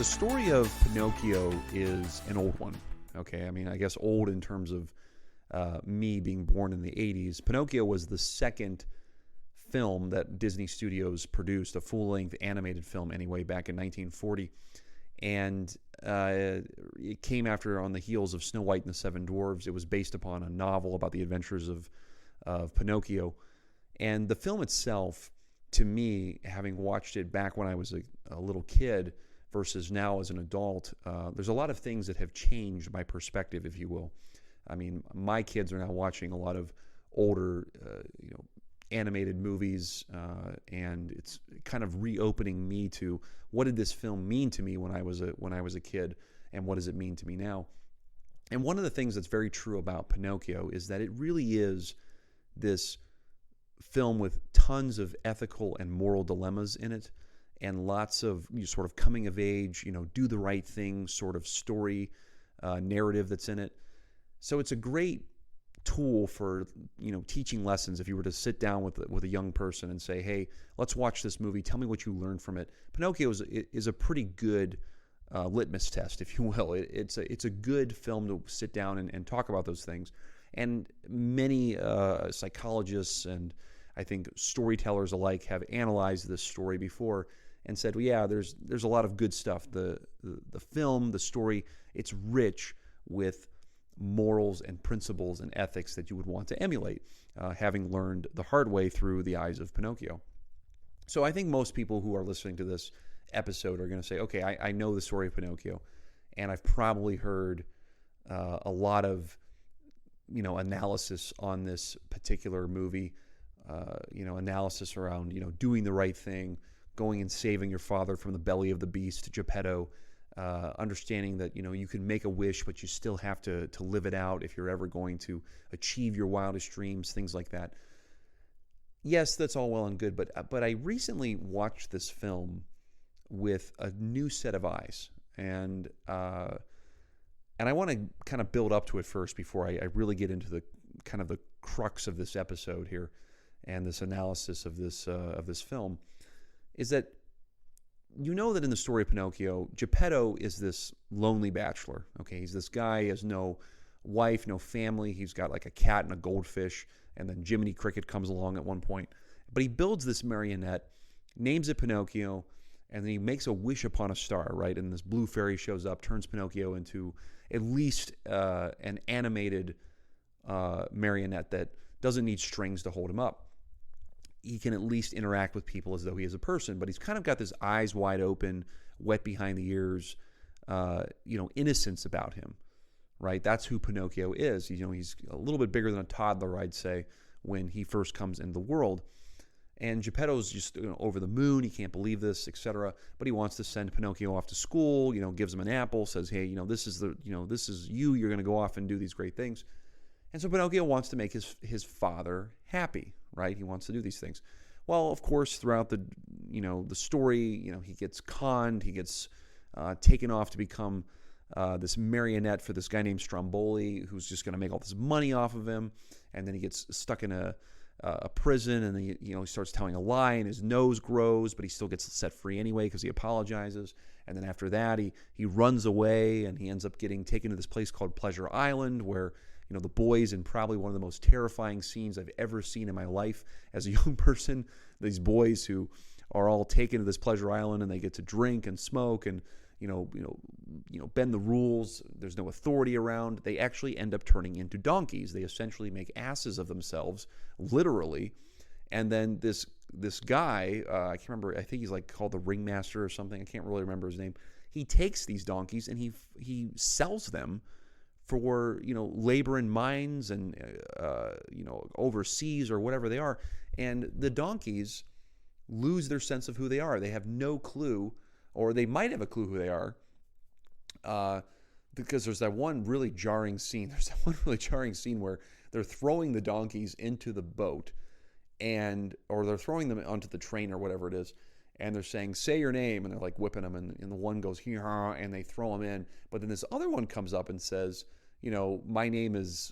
story of Pinocchio is an old one. Okay, I mean, I guess old in terms of me being born in the 80s. Pinocchio was the second film that Disney Studios produced, a full-length animated film anyway, back in 1940. And it came after on the heels of Snow White and the Seven Dwarfs. It was based upon a novel about the adventures of Pinocchio. And the film itself, to me, having watched it back when I was a little kid versus now as an adult, there's a lot of things that have changed my perspective, if you will. I mean, my kids are now watching a lot of older, animated movies, and it's kind of reopening me to what did this film mean to me when I was a kid, and what does it mean to me now? And one of the things that's very true about Pinocchio is that it really is this film with tons of ethical and moral dilemmas in it, and lots of sort of coming of age, do the right thing sort of story narrative that's in it. So it's a great tool for teaching lessons. If you were to sit down with a young person and say, hey, let's watch this movie, tell me what you learned from it. Pinocchio is a pretty good litmus test, if you will. It's a good film to sit down and talk about those things. And many psychologists and I think storytellers alike have analyzed this story before and said, well, yeah, there's a lot of good stuff. The film, the story, it's rich with morals and principles and ethics that you would want to emulate, having learned the hard way through the eyes of Pinocchio. So I think most people who are listening to this episode are going to say, okay, I know the story of Pinocchio, and I've probably heard a lot of analysis on this particular movie, analysis around doing the right thing, going and saving your father from the belly of the beast, Geppetto, understanding that you can make a wish, but you still have to live it out if you're ever going to achieve your wildest dreams, things like that. Yes, that's all well and good, but I recently watched this film with a new set of eyes, and I want to kind of build up to it first before I really get into the kind of the crux of this episode here and this analysis of this film. Is that that in the story of Pinocchio, Geppetto is this lonely bachelor. Okay, he's this guy, he has no wife, no family. He's got like a cat and a goldfish, and then Jiminy Cricket comes along at one point. But he builds this marionette, names it Pinocchio, and then he makes a wish upon a star, right? And this blue fairy shows up, turns Pinocchio into at least an animated marionette that doesn't need strings to hold him up. He can at least interact with people as though he is a person, but he's kind of got this eyes wide open, wet behind the ears, innocence about him, right? That's who Pinocchio is. He's a little bit bigger than a toddler, I'd say, when he first comes into the world. And Geppetto's just over the moon. He can't believe this, etc. But he wants to send Pinocchio off to school. Gives him an apple, says, "Hey, this is you. You're going to go off and do these great things." And so Pinocchio wants to make his father happy, right? He wants to do these things. Well, of course, throughout the story, he gets conned. He gets taken off to become this marionette for this guy named Stromboli, who's just going to make all this money off of him. And then he gets stuck in a prison, and then he starts telling a lie, and his nose grows, but he still gets set free anyway because he apologizes. And then after that, he runs away, and he ends up getting taken to this place called Pleasure Island, where the boys, in probably one of the most terrifying scenes I've ever seen in my life as a young person, these boys who are all taken to this Pleasure Island, and they get to drink and smoke and bend the rules. There's no authority around. They actually end up turning into donkeys. They essentially make asses of themselves, literally. And then this guy, I can't remember. I think he's like called the ringmaster or something. I can't really remember his name. He takes these donkeys and he sells them for labor in mines and overseas or whatever they are. And the donkeys lose their sense of who they are. They have no clue. Or they might have a clue who they are, because there's that one really jarring scene. There's that one really jarring scene where they're throwing the donkeys into the boat, or they're throwing them onto the train or whatever it is, and they're saying, "Say your name," and they're like whipping them, and the one goes here, and they throw them in. But then this other one comes up and says, "My name is,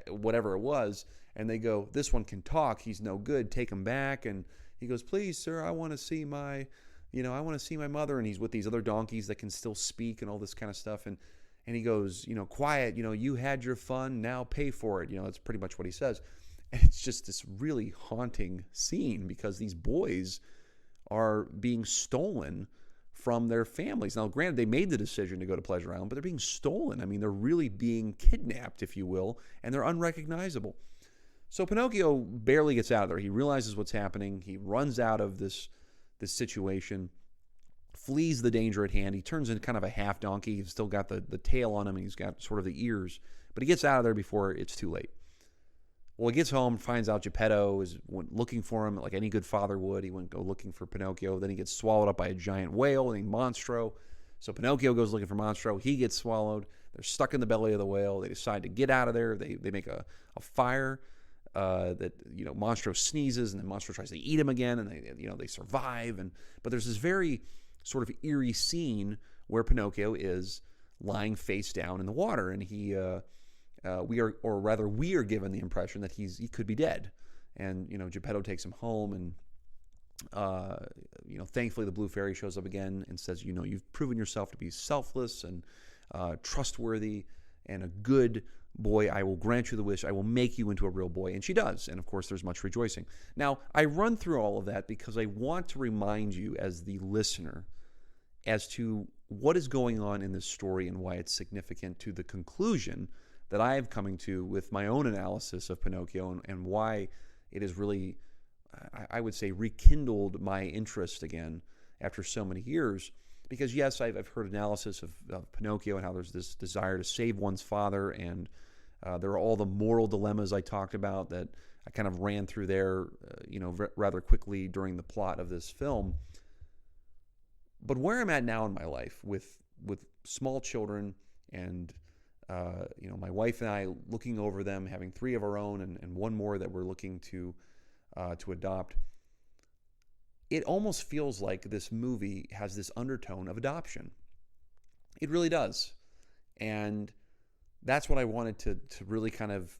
whatever it was," and they go, "This one can talk. He's no good. Take him back." And he goes, "Please, sir, I want to see my I want to see my mother. And he's with these other donkeys that can still speak and all this kind of stuff. And he goes, quiet, you had your fun, now pay for it. That's pretty much what he says. And it's just this really haunting scene because these boys are being stolen from their families. Now, granted, they made the decision to go to Pleasure Island, but they're being stolen. I mean, they're really being kidnapped, if you will, and they're unrecognizable. So Pinocchio barely gets out of there. He realizes what's happening. He runs out of this situation, flees the danger at hand. He turns into kind of a half donkey. He's still got the tail on him, and he's got sort of the ears. But he gets out of there before it's too late. Well, he gets home, finds out Geppetto went looking for him like any good father would. He went go looking for Pinocchio. Then he gets swallowed up by a giant whale named Monstro. So Pinocchio goes looking for Monstro. He gets swallowed. They're stuck in the belly of the whale. They decide to get out of there. They make a fire that Monstro sneezes, and then Monstro tries to eat him again, and they survive. But there's this very sort of eerie scene where Pinocchio is lying face down in the water, and we are given the impression that he could be dead. And Geppetto takes him home, and thankfully the Blue Fairy shows up again and says, you've proven yourself to be selfless and trustworthy and a good boy. I will grant you the wish. I will make you into a real boy. And she does. And of course, there's much rejoicing. Now, I run through all of that because I want to remind you as the listener as to what is going on in this story and why it's significant to the conclusion that I am coming to with my own analysis of Pinocchio and why it has really, I would say, rekindled my interest again after so many years. Because yes, I've heard analysis of Pinocchio and how there's this desire to save one's father, and there are all the moral dilemmas I talked about that I kind of ran through there, rather quickly during the plot of this film. But where I'm at now in my life with small children and my wife and I looking over them, having 3 of our own and one more that we're looking to adopt, it almost feels like this movie has this undertone of adoption. It really does. And that's what I wanted to really kind of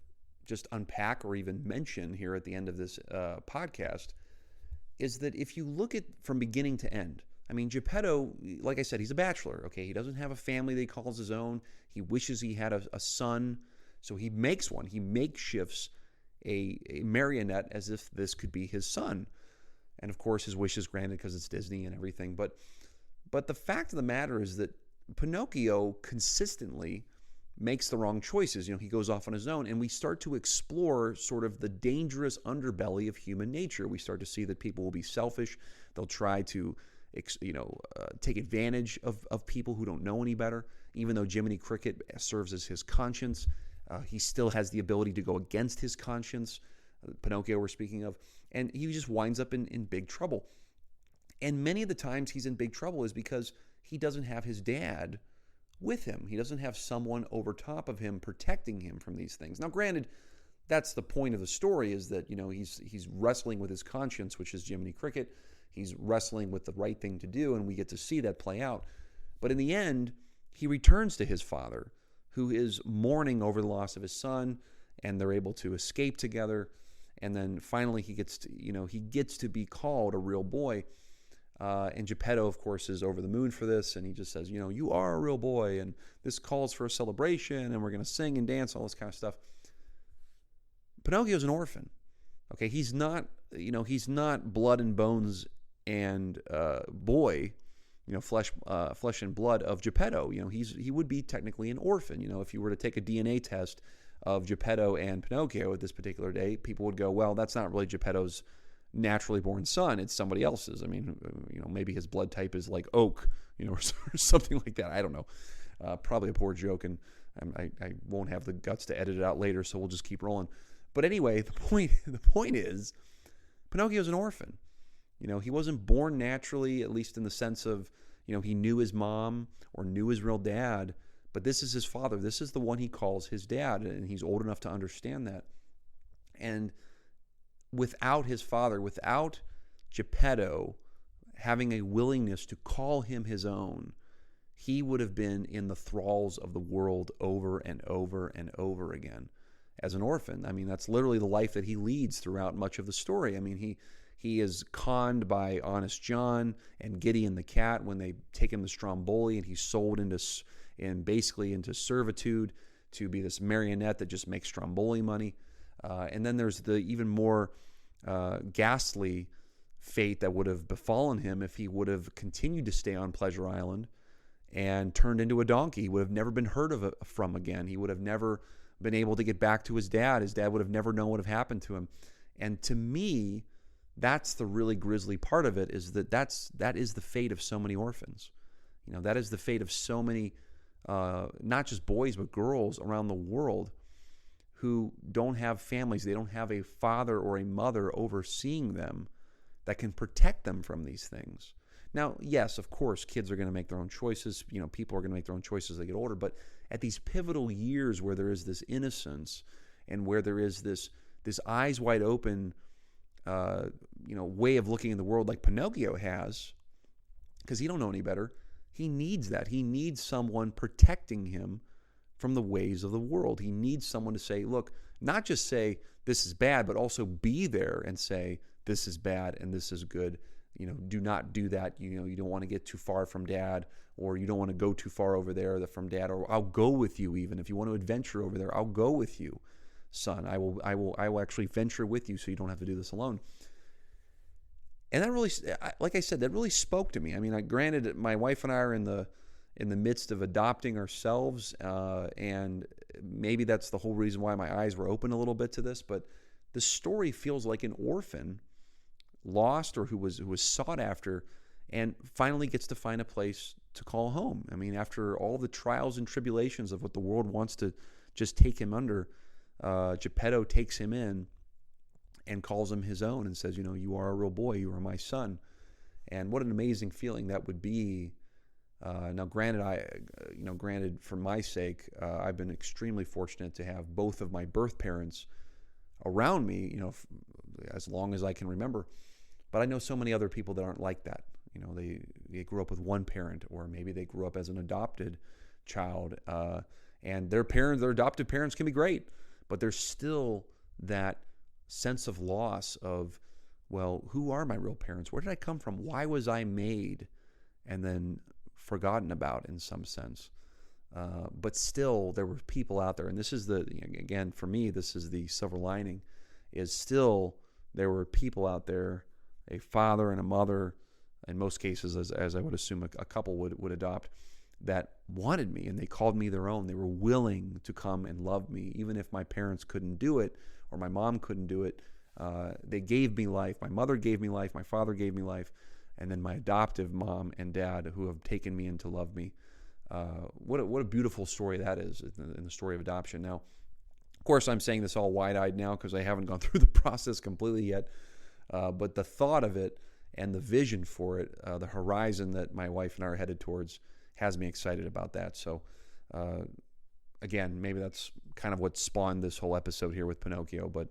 just unpack or even mention here at the end of this podcast, is that if you look at from beginning to end, I mean, Geppetto, like I said, he's a bachelor, okay? He doesn't have a family that he calls his own. He wishes he had a son, so he makes one. He makeshifts a marionette as if this could be his son. And of course, his wish is granted because it's Disney and everything. But the fact of the matter is that Pinocchio consistently makes the wrong choices. He goes off on his own, and we start to explore sort of the dangerous underbelly of human nature. We start to see that people will be selfish. They'll try to take advantage of people who don't know any better. Even though Jiminy Cricket serves as his conscience, he still has the ability to go against his conscience. Pinocchio we're speaking of. And he just winds up in big trouble. And many of the times he's in big trouble is because he doesn't have his dad with him. He doesn't have someone over top of him protecting him from these things. Now, granted, that's the point of the story, is that he's wrestling with his conscience, which is Jiminy Cricket. He's wrestling with the right thing to do, and we get to see that play out. But in the end, he returns to his father, who is mourning over the loss of his son, and they're able to escape together. And then finally he gets to be called a real boy. And Geppetto, of course, is over the moon for this, and he just says, you are a real boy, and this calls for a celebration, and we're going to sing and dance, all this kind of stuff. Pinocchio's an orphan. Okay, he's not blood and bones and boy, flesh and blood of Geppetto. He would be technically an orphan. If you were to take a DNA test of Geppetto and Pinocchio at this particular day, people would go, well, that's not really Geppetto's naturally born son. It's somebody else's. I mean, maybe his blood type is like oak, or something like that. I don't know. Probably a poor joke, and I won't have the guts to edit it out later, so we'll just keep rolling. But anyway, the point is, Pinocchio's an orphan. He wasn't born naturally, at least in the sense of, he knew his mom or knew his real dad, but this is his father. This is the one he calls his dad, and he's old enough to understand that. And without his father, without Geppetto having a willingness to call him his own, he would have been in the thralls of the world over and over and over again as an orphan. I mean, that's literally the life that he leads throughout much of the story. I mean, He is conned by Honest John and Gideon the cat when they take him to Stromboli, and he's sold basically into servitude to be this marionette that just makes Stromboli money. And then there's the even more ghastly fate that would have befallen him if he would have continued to stay on Pleasure Island and turned into a donkey. He would have never been heard from again. He would have never been able to get back to his dad. His dad would have never known what had happened to him. And to me, that's the really grisly part of it, is that is the fate of so many orphans. That is the fate of so many, not just boys, but girls around the world who don't have families. They don't have a father or a mother overseeing them that can protect them from these things. Now, yes, of course, kids are going to make their own choices. People are going to make their own choices as they get older. But at these pivotal years where there is this innocence and where there is this eyes wide open, way of looking in the world like Pinocchio has, because he don't know any better, he needs that. He needs someone protecting him from the ways of the world. He needs someone to say, look, not just say this is bad, but also be there and say this is bad and this is good. Do not do that. You don't want to get too far from dad, or you don't want to go too far over there from dad, or I'll go with you. Even if you want to adventure over there, I'll go with you, son. I will actually venture with you so you don't have to do this alone. And that really, like I said, that really spoke to me. I mean, granted, my wife and I are in the midst of adopting ourselves, and maybe that's the whole reason why my eyes were open a little bit to this. But the story feels like an orphan lost, or who was sought after, and finally gets to find a place to call home. I mean, after all the trials and tribulations of what the world wants to just take him under, Geppetto takes him in and calls him his own and says, you are a real boy, you are my son. And what an amazing feeling that would be. Now, granted, for my sake, I've been extremely fortunate to have both of my birth parents around me, as long as I can remember. But I know so many other people that aren't like that. They grew up with one parent, or maybe they grew up as an adopted child, and their adopted parents can be great, but there's still that sense of loss of, well, who are my real parents? Where did I come from? Why was I made and then forgotten about in some sense? But still, there were people out there, and this is again, for me, this is the silver lining, is still there were people out there, a father and a mother, in most cases, as I would assume a couple would adopt, that wanted me, and they called me their own. They were willing to come and love me, even if my parents couldn't do it, or my mom couldn't do it. They gave me life. My mother gave me life. My father gave me life. And then my adoptive mom and dad, who have taken me in to love me. What a beautiful story that is in the story of adoption. Now, of course, I'm saying this all wide-eyed now because I haven't gone through the process completely yet. But the thought of it and the vision for it, the horizon that my wife and I are headed towards, has me excited about that. So, again, maybe that's kind of what spawned this whole episode here with Pinocchio. But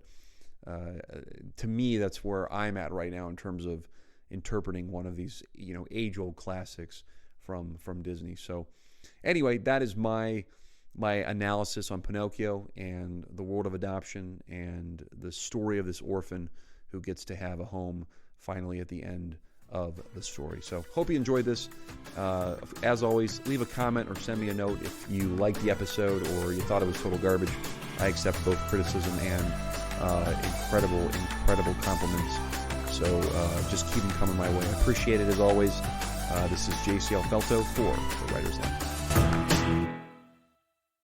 to me, that's where I'm at right now in terms of interpreting one of these, age-old classics from Disney. So, anyway, that is my analysis on Pinocchio and the world of adoption and the story of this orphan who gets to have a home finally at the end of the story. So hope you enjoyed this. As always, leave a comment or send me a note if you liked the episode or you thought it was total garbage. I accept both criticism and incredible compliments. So just keep them coming my way. I appreciate it as always. This is JCL Felto for The Writer's Life.